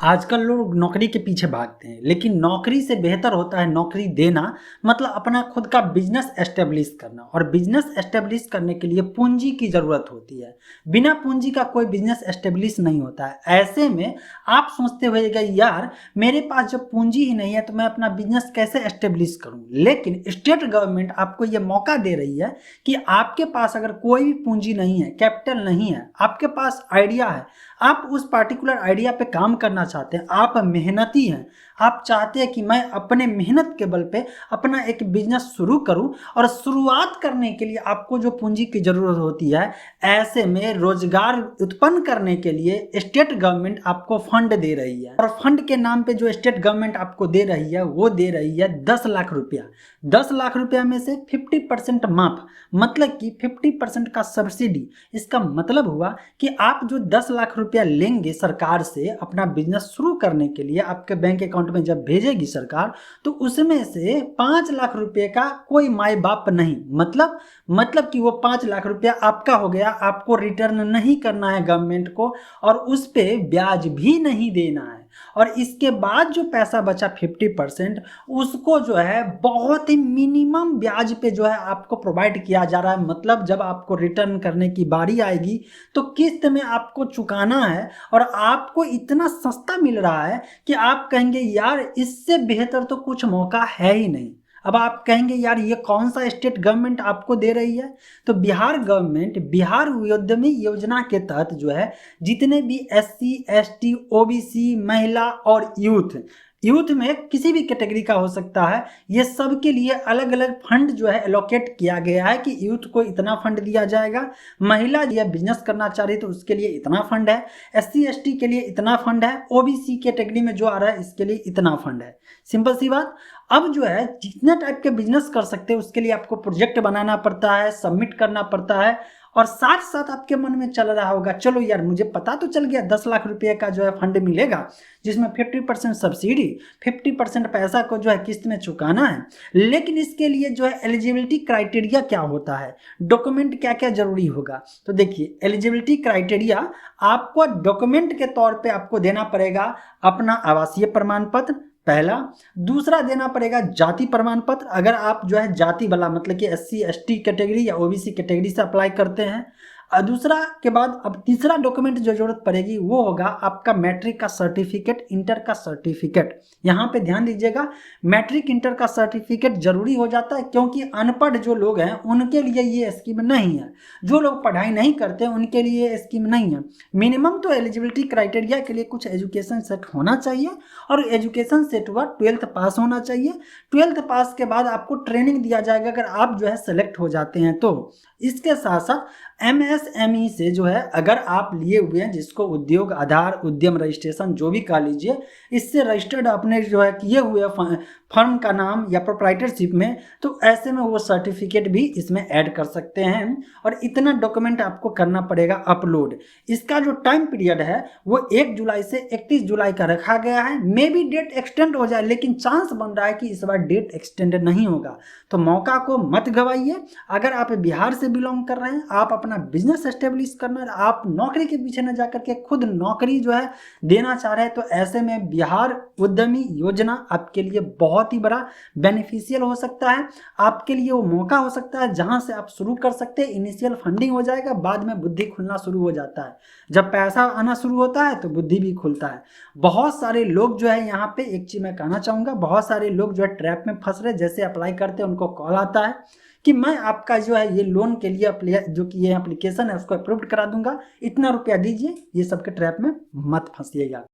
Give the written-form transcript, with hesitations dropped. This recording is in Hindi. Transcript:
आजकल लोग नौकरी के पीछे भागते हैं, लेकिन नौकरी से बेहतर होता है नौकरी देना। मतलब अपना खुद का बिजनेस एस्टेब्लिश करना, और बिजनेस एस्टेब्लिश करने के लिए पूंजी की ज़रूरत होती है। बिना पूंजी का कोई बिजनेस एस्टेब्लिश नहीं होता है। ऐसे में आप सोचते होइएगा, यार मेरे पास जब पूंजी ही नहीं है तो मैं अपना बिजनेस कैसे एस्टेब्लिश करूं। लेकिन स्टेट गवर्नमेंट आपको ये मौका दे रही है कि आपके पास अगर कोई भी पूंजी नहीं है, कैपिटल नहीं है, आपके पास आइडिया है, आप उस पार्टिकुलर आइडिया पे काम करना चाहते हैं, आप मेहनती हैं, आप चाहते हैं कि मैं अपने मेहनत के बल पे अपना एक बिजनेस शुरू करूं, और शुरुआत करने के लिए आपको जो पूंजी की ज़रूरत होती है, ऐसे में रोजगार उत्पन्न करने के लिए स्टेट गवर्नमेंट आपको फंड दे रही है। और फंड के नाम पे जो स्टेट गवर्नमेंट आपको दे रही है वो दे रही है 10 लाख रुपया। 10 लाख रुपया में से 50% माफ, मतलब कि 50% का सब्सिडी। इसका मतलब हुआ कि आप जो 10 लाख रुपया लेंगे सरकार से अपना बिजनेस शुरू करने के लिए, आपके बैंक अकाउंट में जब भेजेगी सरकार, तो उसमें से 5 लाख रुपए का कोई माई बाप नहीं। मतलब कि वो 5 लाख रुपया आपका हो गया, आपको रिटर्न नहीं करना है गवर्नमेंट को, और उस पे ब्याज भी नहीं देना है। और इसके बाद जो पैसा बचा 50%, उसको जो है बहुत ही मिनिमम ब्याज पे जो है आपको प्रोवाइड किया जा रहा है। मतलब जब आपको रिटर्न करने की बारी आएगी तो किस्त में आपको चुकाना है, और आपको इतना सस्ता मिल रहा है कि आप कहेंगे यार इससे बेहतर तो कुछ मौका है ही नहीं। अब आप कहेंगे यार ये कौन सा स्टेट गवर्नमेंट आपको दे रही है, तो बिहार गवर्नमेंट बिहार उद्यमी योजना के तहत जो है जितने भी SC ST OBC महिला और यूथ में किसी भी कैटेगरी का हो सकता है, ये सब के लिए अलग अलग फंड जो है एलोकेट किया गया है कि यूथ को इतना फंड दिया जाएगा, महिला या बिजनेस करना चाह रही तो उसके लिए इतना फंड है, SC ST के लिए इतना फंड है, OBC कैटेगरी में जो आ रहा है इसके लिए इतना फंड है। सिंपल सी बात। अब जो है जितने टाइप के बिजनेस कर सकते हैं उसके लिए आपको प्रोजेक्ट बनाना पड़ता है, सबमिट करना पड़ता है, और साथ साथ आपके मन में चल रहा होगा चलो यार मुझे पता तो चल गया 10 लाख रुपए का जो है फंड मिलेगा, जिसमें 50% सब्सिडी, 50% पैसा को जो है किस्त में चुकाना है। लेकिन इसके लिए जो है एलिजिबिलिटी क्राइटेरिया क्या होता है, डॉक्यूमेंट क्या क्या जरूरी होगा। तो देखिए एलिजिबिलिटी क्राइटेरिया, आपको डॉक्यूमेंट के तौर पे आपको देना पड़ेगा अपना आवासीय प्रमाण पत्र, पहला। दूसरा देना पड़ेगा जाति प्रमाण पत्र, अगर आप जो है जाति वाला मतलब कि SC ST कैटेगरी या OBC कैटेगरी से अप्लाई करते हैं। दूसरा के बाद अब तीसरा डॉक्यूमेंट जो जरूरत पड़ेगी वो होगा आपका मैट्रिक का सर्टिफिकेट, इंटर का सर्टिफिकेट। यहाँ पे ध्यान दीजिएगा, मैट्रिक इंटर का सर्टिफिकेट जरूरी हो जाता है, क्योंकि अनपढ़ जो लोग हैं उनके लिए ये स्कीम नहीं है, जो लोग पढ़ाई नहीं करते उनके लिए ये स्कीम नहीं है। मिनिमम तो एलिजिबिलिटी क्राइटेरिया के लिए कुछ एजुकेशन सेट होना चाहिए, और एजुकेशन सेट हुआ 12th पास होना चाहिए। 12th पास के बाद आपको ट्रेनिंग दिया जाएगा अगर आप जो है सेलेक्ट हो जाते हैं तो। इसके साथ साथ MSME से जो है अगर आप लिए हुए हैं, जिसको उद्योग आधार उद्यम रजिस्ट्रेशन जो भी कह लीजिए, इससे रजिस्टर्ड अपने जो है किए हुए फर्म का नाम या प्रोप्राइटरशिप में, तो ऐसे में वो सर्टिफिकेट भी इसमें ऐड कर सकते हैं। और इतना डॉक्यूमेंट आपको करना पड़ेगा अपलोड। इसका जो टाइम पीरियड है वो 1 जुलाई से 31 जुलाई का रखा गया है। मे भी डेट एक्सटेंड हो जाए, लेकिन चांस बन रहा है कि इस बार डेट एक्सटेंड नहीं होगा, तो मौका को मत गवाइए। अगर आप बिहार से बिलोंग कर रहे हैं, आप अपना बिजनेस एस्टेब्लिश करना, आप नौकरी के पीछे न जाकर के खुद नौकरी जो है देना चाह रहे हैं, तो ऐसे में बिहार उद्यमी योजना आपके लिए बहुत ही बड़ा बेनिफिशियल हो सकता है। आपके लिए वो मौका हो सकता है जहां से आप शुरू कर सकते हैं। इनिशियल फंडिंग हो जाएगा, बाद में बुद्धि खुलना शुरू हो जाता है। जब पैसा आना शुरू होता है तो बुद्धि भी खुलता है। बहुत सारे लोग जो है यहाँ पे एक चीज मैं कहना चाहूंगा, बहुत सारे लोग जो है ट्रैप में फंस रहे, जैसे अप्लाई करते हैं उनको कॉल आता है कि मैं आपका जो है ये लोन के लिए जो कि ये एप्लीकेशन है उसको अप्रूव करा दूंगा, इतना रुपया दीजिए। ये सबके ट्रैप में मत फंसिएगा।